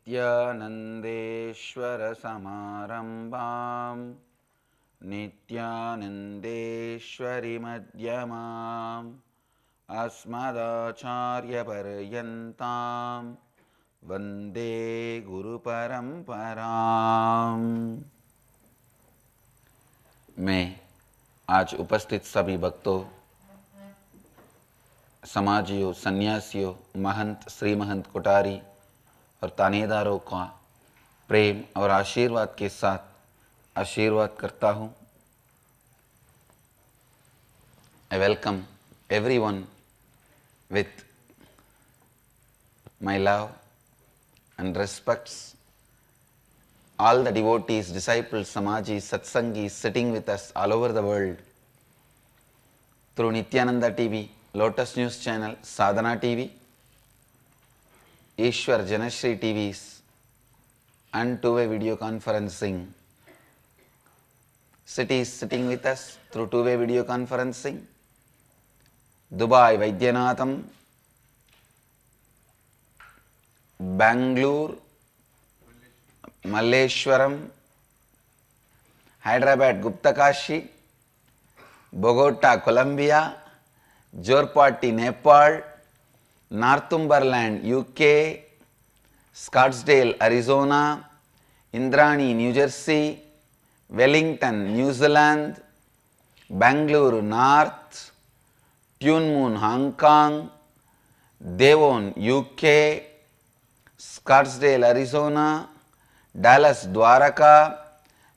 नित्यानन्देश्वरसमारम्भां नित्यानन्देश्वरिमध्यमाम् अस्मदाचार्यपर्यन्तां वन्दे गुरुपरम्पराम्। मैं आज उपस्थित सभी भक्तों, समाजियों, सन्यासियों, महंत, श्री महंत कोठारी और तानेदारों का प्रेम और आशीर्वाद के साथ आशीर्वाद करता हूँ। I welcome everyone with my love and respects all the devotees, disciples, samajis, satsangis sitting with us all over the world through Nityananda TV, Lotus News Channel, Sadhana TV, Ishwar Janashri TVs and two-way video conferencing. Cities sitting with us through two-way video conferencing. Dubai Vaidyanatham, Bangalore Malleshwaram, Hyderabad Guptakashi, Bogota Colombia, Jorpati Nepal, Northumberland UK, Scottsdale Arizona, Indrani New Jersey, Wellington New Zealand, Bangalore North, Tuen Mun Hong Kong, Devon UK, Scottsdale Arizona, Dallas Dwaraka,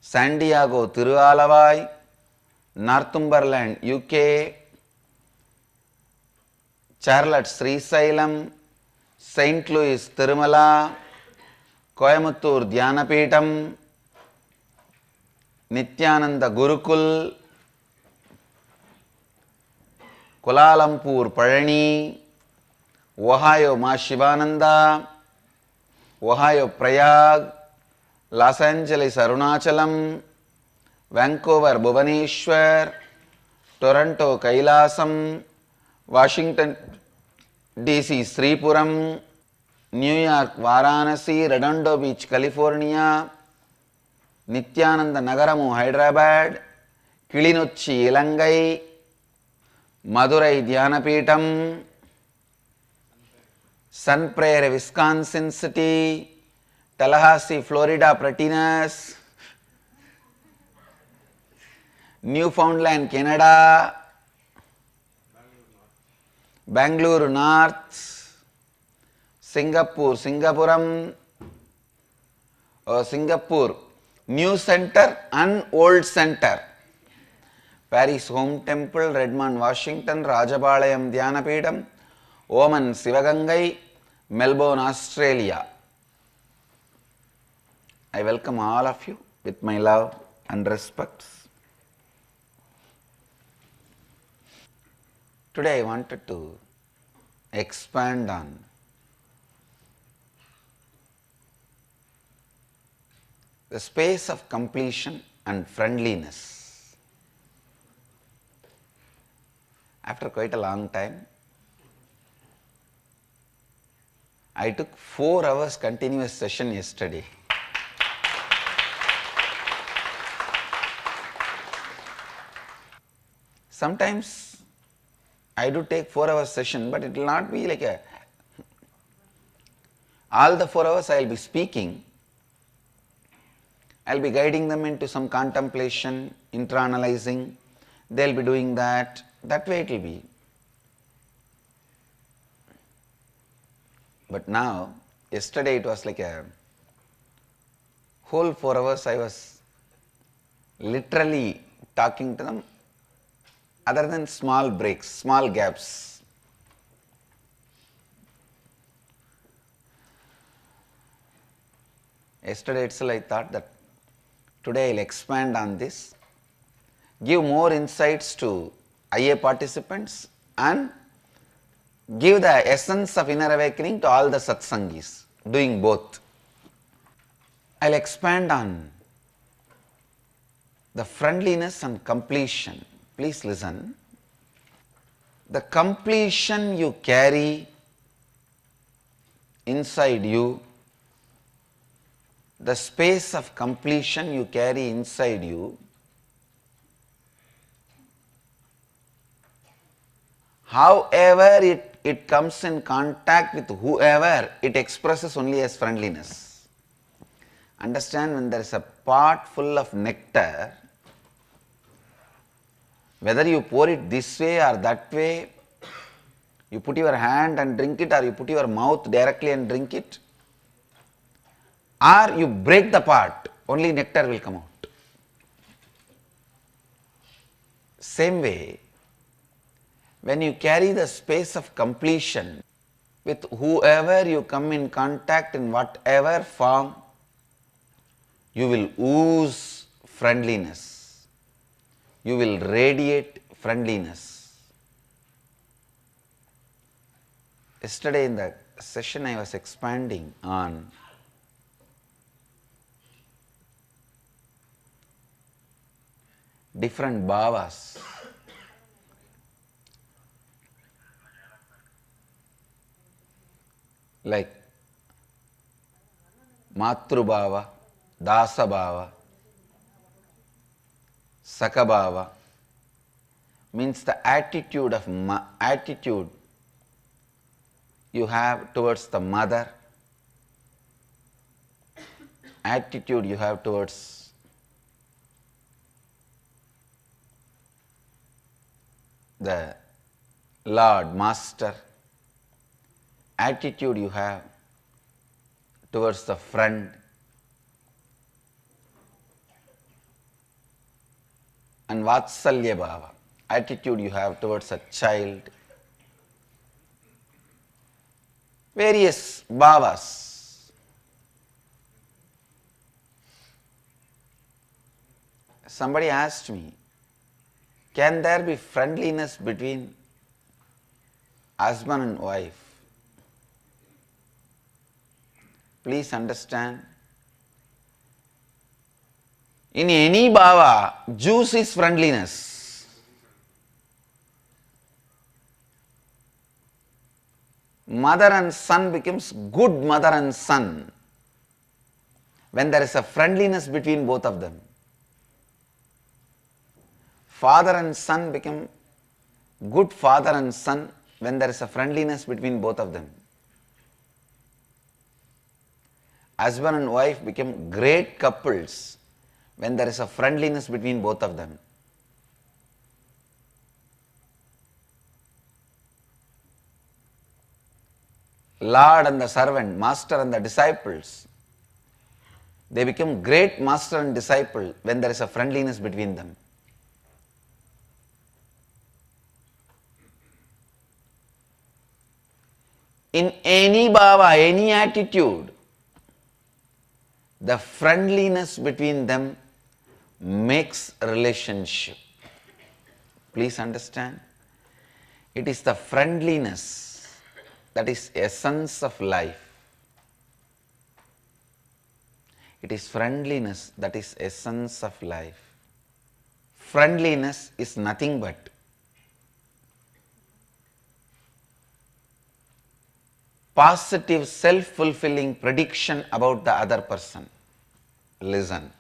San Diego Tiruvalavai, Northumberland UK, Charlotte Srisailam, St. Louis Tirumala, Coimbatore Dhyanapitham, Nityananda Gurukul, Kuala Lumpur Parani, Ohio Ma Shivananda, Ohio Prayag, Los Angeles Arunachalam, Vancouver Bhubaneswar, Toronto Kailasam, Washington DC Sripuram, New York Varanasi, Redondo Beach California, Nityananda Nagaramu Hyderabad, Kilinochi Ilangai, Madurai Dhyanapitham, Sun Prairie Wisconsin City, Tallahassee Florida Pratinas, Newfoundland Canada, Bangalore North, Singapore Singapuram, Singapore New Center and Old Center, Paris Home Temple, Redmond Washington, Rajapalayam Dhyanapitham, Oman Sivagangai, Melbourne Australia. I welcome all of you with my love and respects. Today I wanted to expand on the space of completion and friendliness. After quite a long time, I took 4 hours continuous session yesterday. Sometimes I do take 4 hours session, but it will not be like all the 4 hours I will be speaking. I will be guiding them into some contemplation, intra-analyzing. They will be doing that. That way it will be. But now, yesterday it was like a whole 4 hours I was literally talking to them, other than small breaks, small gaps. Yesterday itself I thought that today I will expand on this, give more insights to IA participants and give the essence of inner awakening to all the satsangis, doing both. I will expand on the friendliness and completion. Please listen. The completion you carry inside you the space of completion you carry inside you, however it comes in contact with whoever, it expresses only as friendliness. Understand, when there is a pot full of nectar, whether you pour it this way or that way, you put your hand and drink it, or you put your mouth directly and drink it, or you break the pot, only nectar will come out. Same way, when you carry the space of completion with whoever you come in contact in whatever form, you will ooze friendliness. You will radiate friendliness. Yesterday in the session I was expanding on different bhavas. Like Matrubhava, Dasabhava, Sakabhava means the attitude you have towards the mother, attitude you have towards the Lord, Master, attitude you have towards the friend, and Vatsalya Bhava, attitude you have towards a child. Various bhavas. Somebody asked me, can there be friendliness between husband and wife? Please understand, in any bhava, juice is friendliness. Mother and son becomes good mother and son when there is a friendliness between both of them. Father and son become good father and son when there is a friendliness between both of them. Husband and wife become great couples when there is a friendliness between both of them. Lord and the servant, master and the disciples, they become great master and disciple when there is a friendliness between them. In any bhava, any attitude, the friendliness between them makes a relationship. Please understand, it is the friendliness that is essence of life. It is friendliness that is essence of life. Friendliness is nothing but positive self-fulfilling prediction about the other person. Listen,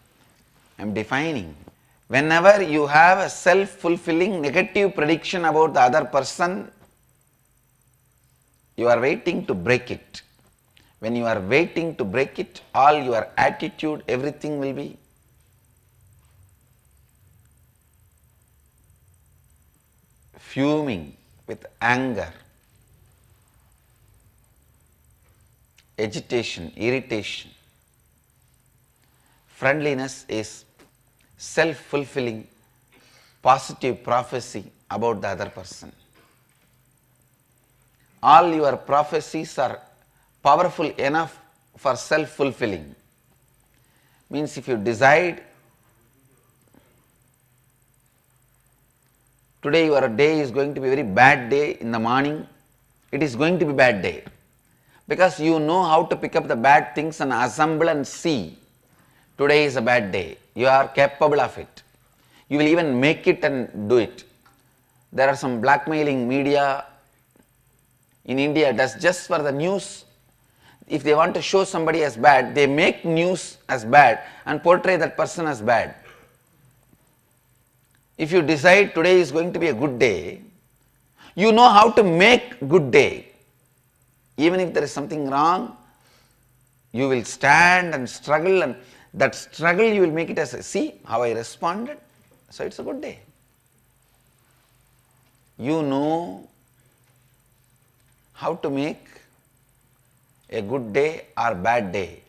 I am defining. Whenever you have a self-fulfilling negative prediction about the other person, you are waiting to break it. When you are waiting to break it, all your attitude, everything will be fuming with anger, agitation, irritation. Friendliness is self-fulfilling positive prophecy about the other person. All your prophecies are powerful enough for self-fulfilling. Means if you decide, today your day is going to be a very bad day in the morning, it is going to be bad day. Because you know how to pick up the bad things and assemble and see. Today is a bad day. You are capable of it. You will even make it and do it. There are some blackmailing media in India, that's just for the news. if they want to show somebody as bad, they make news as bad and portray that person as bad. If you decide today is going to be a good day, you know how to make good day. Even if there is something wrong, you will stand and struggle, and that struggle you will make it as, see how I responded, so it's a good day. You know how to make a good day or bad day.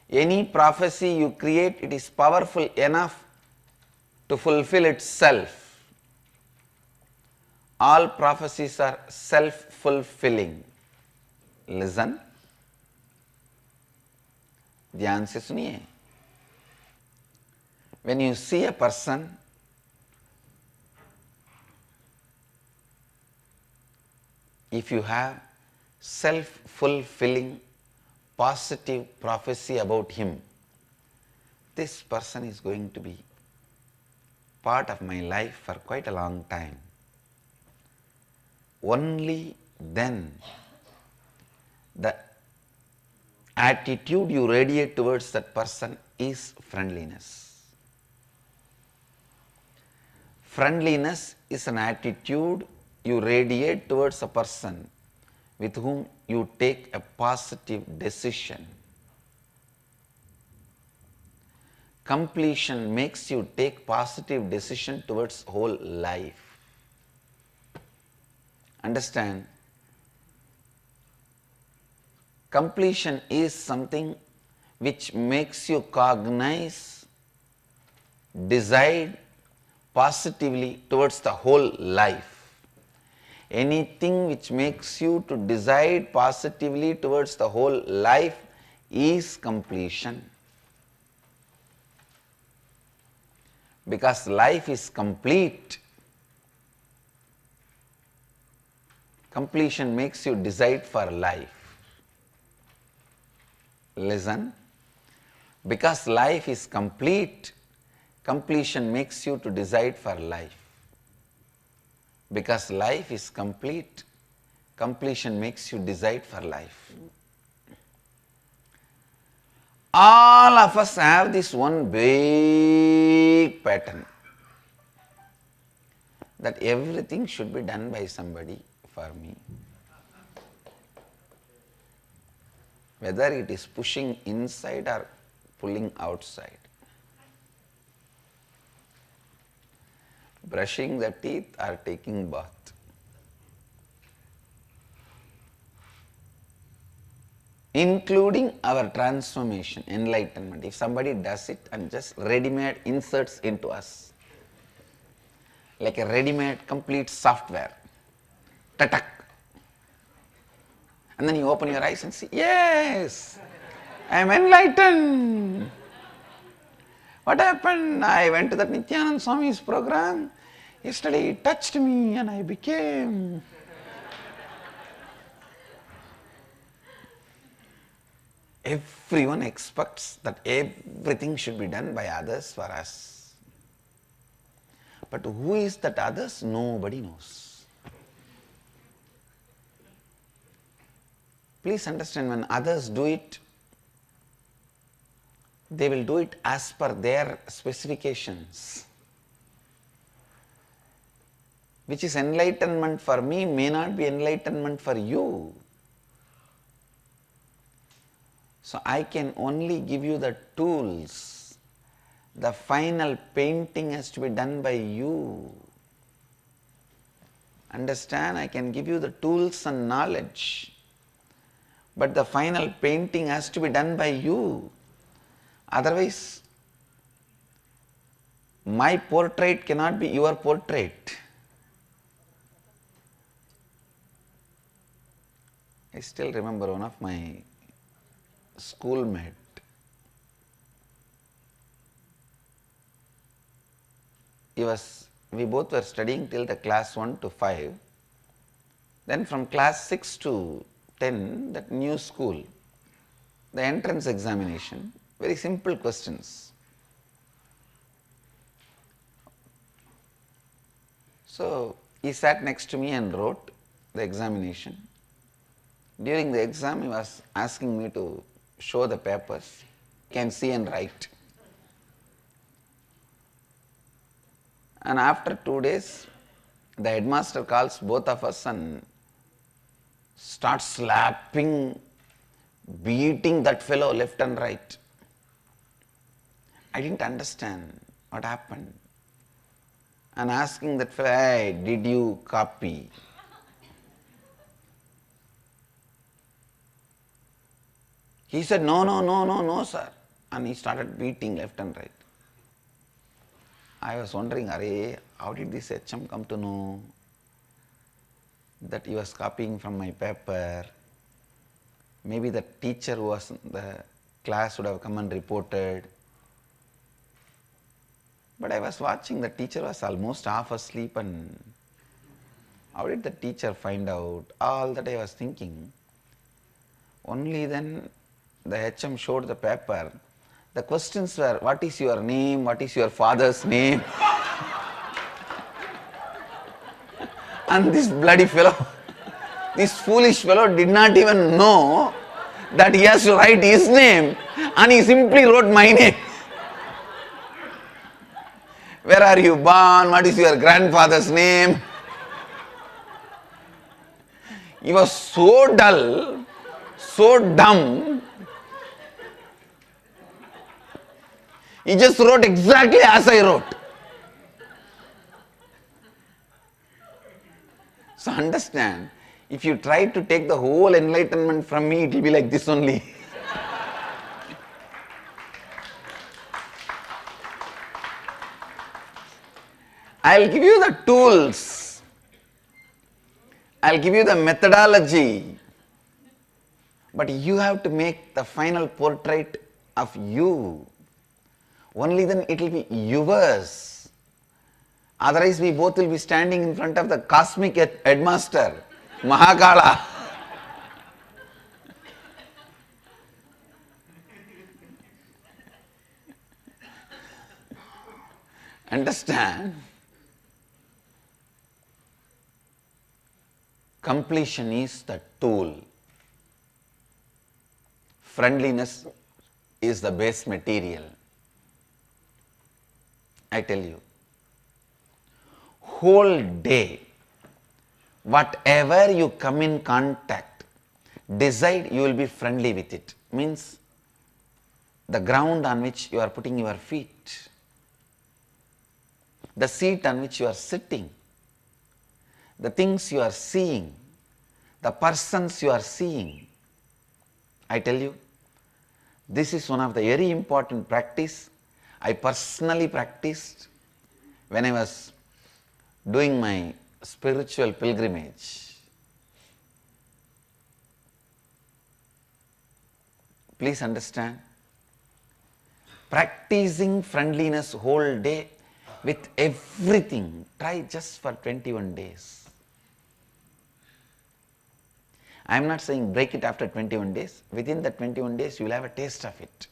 Any prophecy you create, it is powerful enough to fulfill itself. All prophecies are self-fulfilling. Listen, ध्यान से सुनिए. When you see a person, if you have self-fulfilling positive prophecy about him, this person is going to be part of my life for quite a long time. Only then the attitude you radiate towards that person is friendliness. Friendliness is an attitude you radiate towards a person with whom you take a positive decision. Completion makes you take positive decision towards whole life. Understand? Completion is something which makes you cognize, decide positively towards the whole life. Anything which makes you to decide positively towards the whole life is completion. Because life is complete. Completion makes you decide for life. Listen, because life is complete, completion makes you to decide for life. Because life is complete, completion makes you decide for life. All of us have this one big pattern, that everything should be done by somebody for me. Whether it is pushing inside or pulling outside. Brushing the teeth or taking bath. Including our transformation, enlightenment. If somebody does it and just ready-made inserts into us, like a ready-made complete software, tatak. And then you open your eyes and see, yes, I am enlightened. What happened? I went to that Nityanand Swami's program. Yesterday it touched me and I became. Everyone expects that everything should be done by others for us. But who is that others? Nobody knows. Please understand, when others do it, they will do it as per their specifications. Which is enlightenment for me may not be enlightenment for you. So I can only give you the tools. The final painting has to be done by you. Understand? I can give you the tools and knowledge. But the final painting has to be done by you. Otherwise, my portrait cannot be your portrait. I still remember one of my schoolmate. We both were studying till the class 1 to 5. Then from class 6 to 10, that new school, the entrance examination, very simple questions. So he sat next to me and wrote the examination. During the exam, he was asking me to show the papers. You can see and write. And after 2 days, the headmaster calls both of us and starts slapping, beating that fellow left and right. I didn't understand what happened. And asking that fellow, hey, did you copy? He said, no, sir. And he started beating left and right. I was wondering, how did this HM come to know that he was copying from my paper? Maybe the teacher who was in the class would have come and reported. But I was watching, the teacher was almost half asleep, and how did the teacher find out? All that I was thinking. Only then the HM showed the paper. The questions were, what is your name? What is your father's name? And this bloody fellow, this foolish fellow did not even know that he has to write his name, and he simply wrote my name. Where are you born? What is your grandfather's name? He was so dull, so dumb. He just wrote exactly as I wrote. So understand, if you try to take the whole enlightenment from me, it will be like this only. I'll give you the tools. I'll give you the methodology. But you have to make the final portrait of you. Only then it will be yours. Otherwise, we both will be standing in front of the cosmic headmaster, Mahakala. Understand? Completion is the tool. Friendliness is the base material. I tell you, whole day, whatever you come in contact, decide you will be friendly with it. Means the ground on which you are putting your feet, the seat on which you are sitting, the things you are seeing, the persons you are seeing. I tell you, this is one of the very important practice I personally practiced when I was doing my spiritual pilgrimage. Please understand, practicing friendliness whole day with everything, try just for 21 days. I am not saying break it after 21 days. Within the 21 days, you will have a taste of it.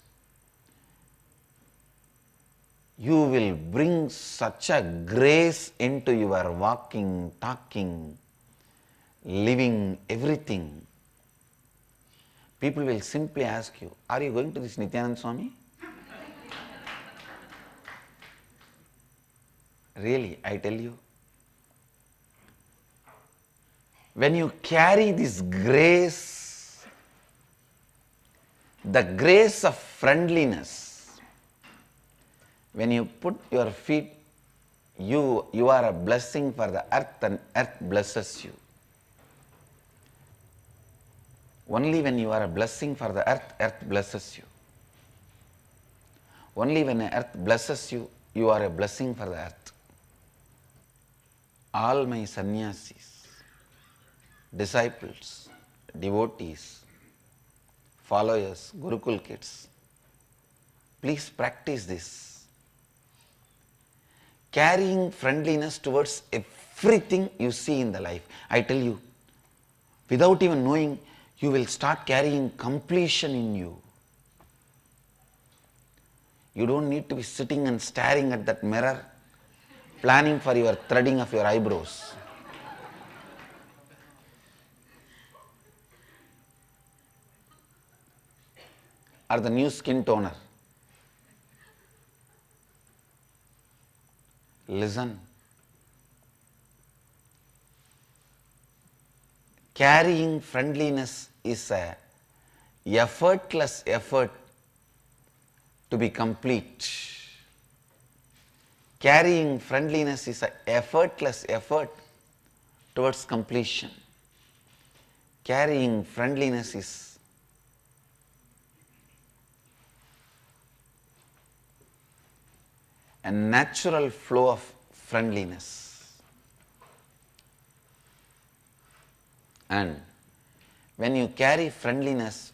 You will bring such a grace into your walking, talking, living, everything. People will simply ask you, are you going to this Nityananda Swami? Really, I tell you. When you carry this grace, the grace of friendliness, when you put your feet, you are a blessing for the earth, and earth blesses you. Only when you are a blessing for the earth, earth blesses you. Only when the earth blesses you, you are a blessing for the earth. All my sannyasis, disciples, devotees, followers, Gurukul kids, please practice this. Carrying friendliness towards everything you see in the life. I tell you, without even knowing, you will start carrying completion in you. You don't need to be sitting and staring at that mirror, planning for your threading of your eyebrows. or the new skin toner? Listen. Carrying friendliness is a effortless effort to be complete. Carrying friendliness is an effortless effort towards completion. Carrying friendliness is a natural flow of friendliness. And when you carry friendliness,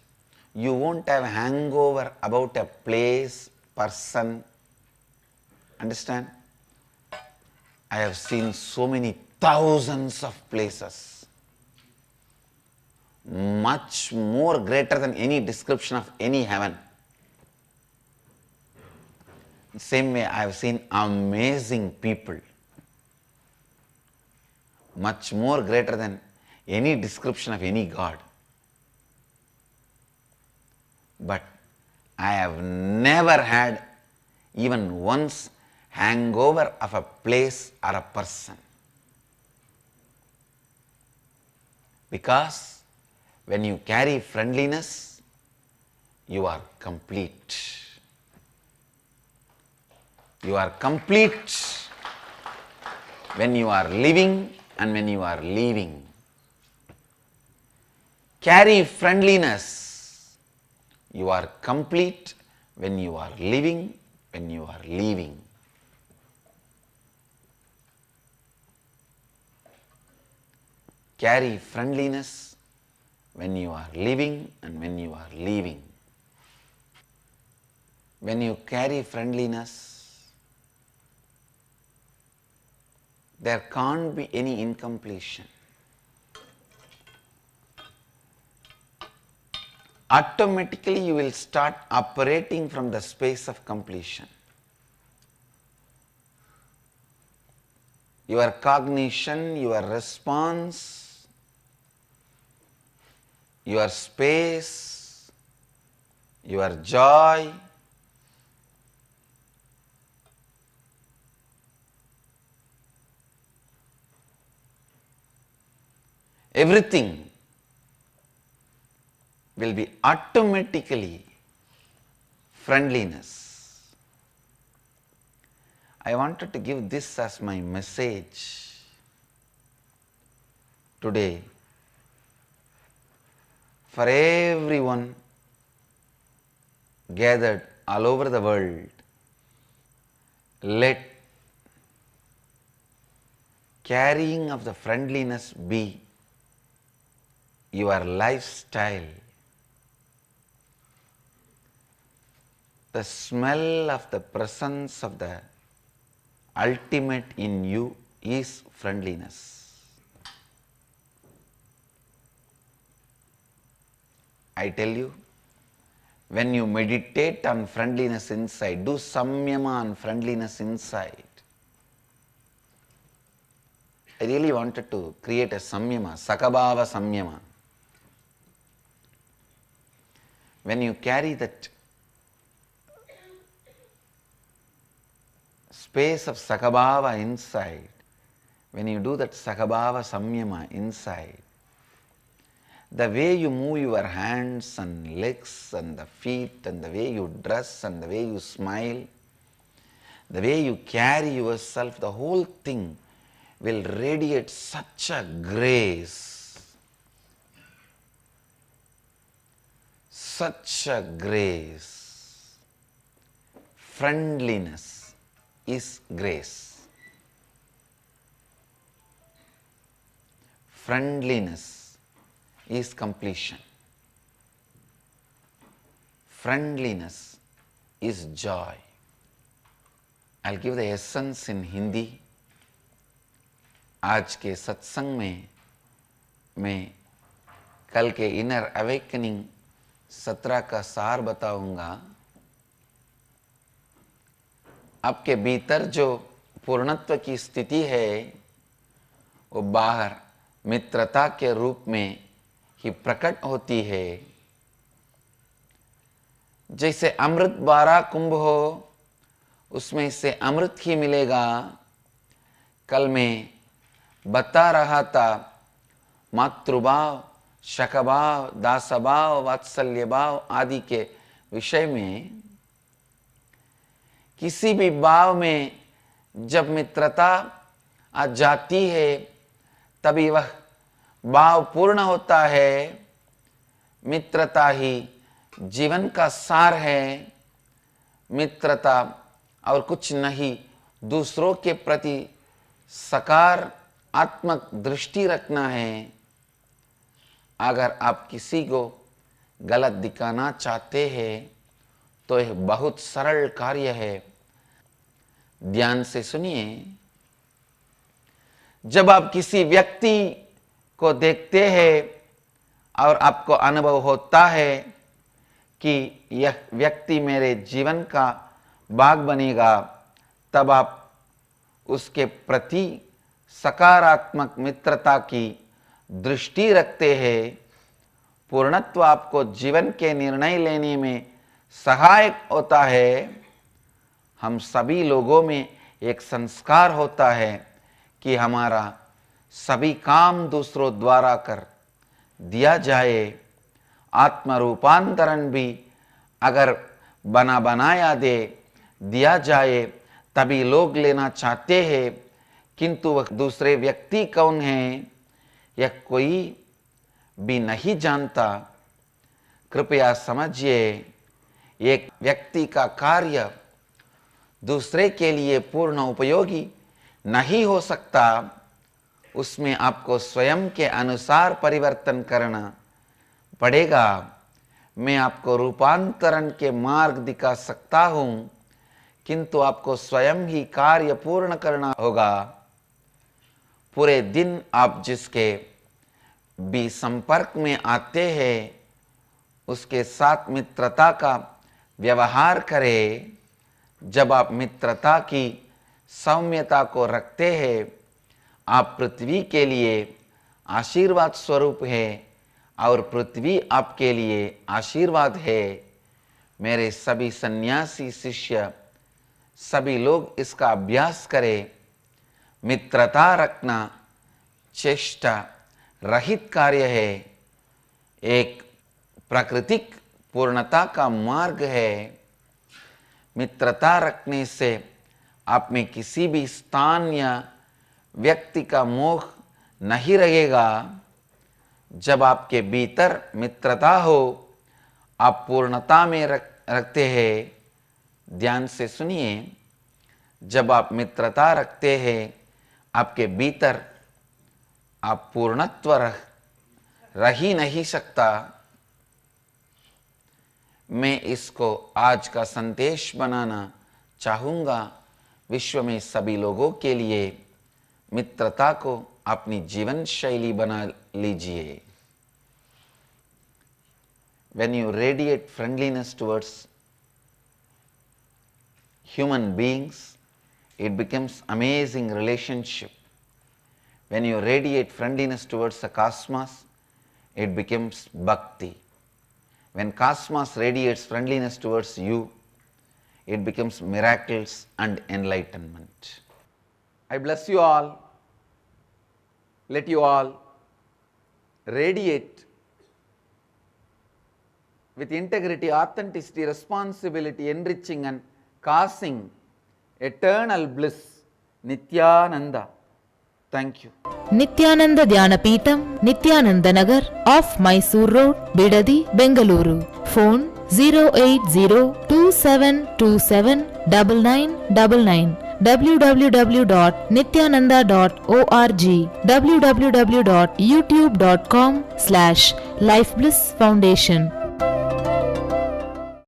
you won't have hangover about a place, person. Understand? I have seen so many thousands of places, much more greater than any description of any heaven. Same way, I have seen amazing people, much more greater than any description of any God. But I have never had even once hangover of a place or a person. Because when you carry friendliness, you are complete. You are complete when you are living and when you are leaving. Carry friendliness. You are complete when you are living, when you are leaving. Carry friendliness when you are living and when you are leaving. When you carry friendliness, there can't be any incompletion. Automatically you will start operating from the space of completion. Your cognition, your response, your space, your joy, everything will be automatically friendliness. I wanted to give this as my message today for everyone gathered all over the world. Let carrying of the friendliness be your lifestyle. The smell of the presence of the ultimate in you is friendliness. I tell you, when you meditate on friendliness inside, do samyama on friendliness inside. I really wanted to create a samyama, sakabhava samyama. When you carry that space of sakabhava inside, when you do that sakabhava samyama inside, the way you move your hands and legs and the feet and the way you dress and the way you smile, the way you carry yourself, the whole thing will radiate such a grace, such a grace. Friendliness is grace. Friendliness is completion. Friendliness is joy. I'll give the essence in Hindi. आज के सत्संग में मैं कल के inner awakening 17 का सार बताऊंगा। आपके भीतर जो पूर्णत्व की स्थिति है वो बाहर मित्रता के रूप में ही प्रकट होती है। जैसे अमृत 12 कुंभ हो, उसमें से अमृत ही मिलेगा। कल मैं बता रहा था मातृभाव, शकभाव, दासभाव, वात्सल्य भाव आदि के विषय में। किसी भी भाव में जब मित्रता आ जाती है तभी वह भाव पूर्ण होता है। मित्रता ही जीवन का सार है। मित्रता और कुछ नहीं, दूसरों के प्रति सकारात्मक दृष्टि रखना है। अगर आप किसी को गलत दिखाना चाहते हैं तो यह बहुत सरल कार्य है। ध्यान से सुनिए। जब आप किसी व्यक्ति को देखते हैं और आपको अनुभव होता है कि यह व्यक्ति मेरे जीवन का भाग बनेगा, तब आप उसके प्रति सकारात्मक मित्रता की दृष्टि रखते हैं। पूर्णत्व आपको जीवन के निर्णय लेने में सहायक होता है। हम सभी लोगों में एक संस्कार होता है कि हमारा सभी काम दूसरों द्वारा कर दिया जाए। आत्मरूपांतरण भी अगर बना बनाया दे दिया जाए तभी लोग लेना चाहते हैं, किंतु वह दूसरे व्यक्ति कौन है यह कोई भी नहीं जानता। कृपया समझिए, एक व्यक्ति का कार्य दूसरे के लिए पूर्ण उपयोगी नहीं हो सकता। उसमें आपको स्वयं के अनुसार परिवर्तन करना पड़ेगा। मैं आपको रूपांतरण के मार्ग दिखा सकता हूँ, किंतु आपको स्वयं ही कार्य पूर्ण करना होगा। पूरे दिन आप जिसके भी संपर्क में आते हैं उसके साथ मित्रता का व्यवहार करें। जब आप मित्रता की सौम्यता को रखते हैं, आप पृथ्वी के लिए आशीर्वाद स्वरूप है और पृथ्वी आपके लिए आशीर्वाद है। मेरे सभी सन्यासी शिष्य, सभी लोग इसका अभ्यास करें। मित्रता रखना चेष्टा रहित कार्य है, एक प्राकृतिक पूर्णता का मार्ग है। मित्रता रखने से आप में किसी भी स्थान या व्यक्ति का मोह नहीं रहेगा। जब आपके भीतर मित्रता हो, आप पूर्णता में रखते हैं। ध्यान से सुनिए, जब आप मित्रता रखते हैं आपके भीतर, आप पूर्णत्व रह ही नहीं सकता। मैं इसको आज का संदेश बनाना चाहूँगा। विश्व में सभी लोगों के लिए मित्रता को अपनी जीवन शैली बना लीजिए। When you radiate friendliness towards human beings, it becomes amazing relationship. When you radiate friendliness towards the cosmos, it becomes bhakti. When cosmos radiates friendliness towards you, it becomes miracles and enlightenment. I bless you all. Let you all radiate with integrity, authenticity, responsibility, enriching and causing eternal bliss. Nityananda. Thank you. Nityananda Dhyanapitham, Nityananda Nagar, off Mysore Road, Bidadi, Bengaluru. Phone 08027279999. www.nityananda.org. www.youtube.com/Life Bliss Foundation.